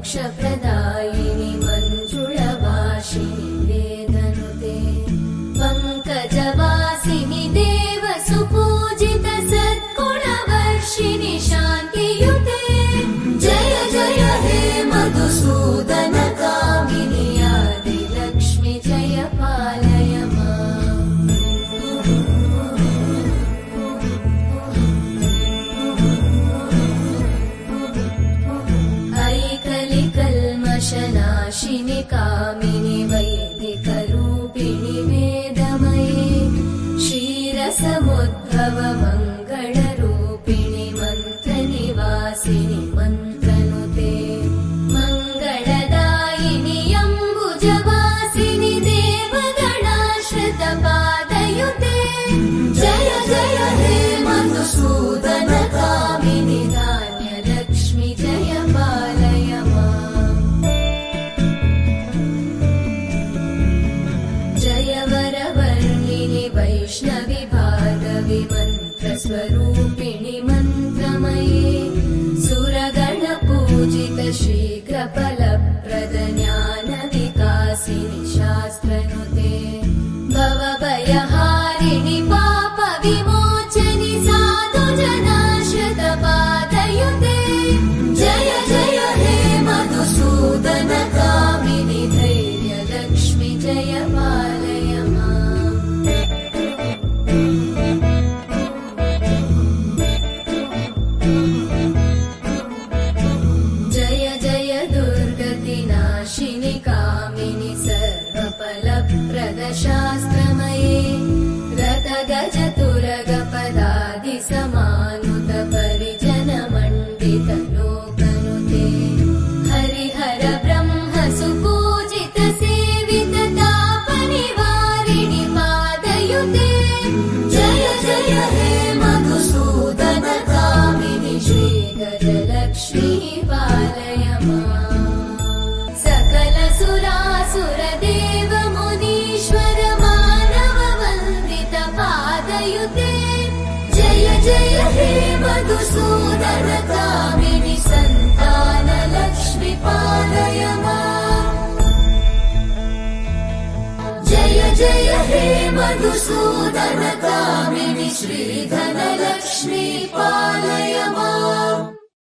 मोक्षप्रदायिनि मञ्जुळवासिनि वेदनुते पङ्कजवासिनि देवसुपूजित सद्गुणवर्षिणि शान्तियुते जय जय हे मधुसूदन कामिनि आदिलक्ष्मि जय पालय माम् ऐकलिकल्मषनाशिनि कामिनि वैदिकरूपिणि वेदमये क्षीरसमुद्भव मङ्गलरूपिणि मन्त्रनिवासिनि मन्त्रनुते मङ्गलदायिनि अम्बुजवासिनि देवगणाश्रितपादयुते जय जय हे मधुसूदन कामिनि धान्यलक्ष्मि जय पालय माम् जय वरवर्णिनि वैष्णवि भार्गवि मन्त्रस्वरूपिणि मन्त्रमये सुरगणपूजित शीघ्रफलप्रद ज्ञानविकासिनि शास्त्रनुते भवभयहारिणि पापविमोचनि साधुजनाश्रितपादयुते जय जय हे मधुसूदन कामिनि धैर्यलक्ष्मि जय पालय माम् जय जय दुर्गतिनाशिनि कामिनि सर्वफलप्रद शास्त्रमये रथगजतुरगपदादिसमानुत परिजनमण्डित लोकनुते हरिहर ब्रह्म सुपूजित सेवित तापनिवारिणि पादयुते जय जय हे मधुसूदन कामिनि श्रीगजलक्ष्मी पालय माम् सकल सुरासुर देव मुनीश्वर मानव वन्दित पादयुते जय जय हे मधुसूदन कामिनि सन्तानलक्ष्मि पालय माम् जय जय हे मधुसूदन कामिनि श्रीधनलक्ष्मी पालय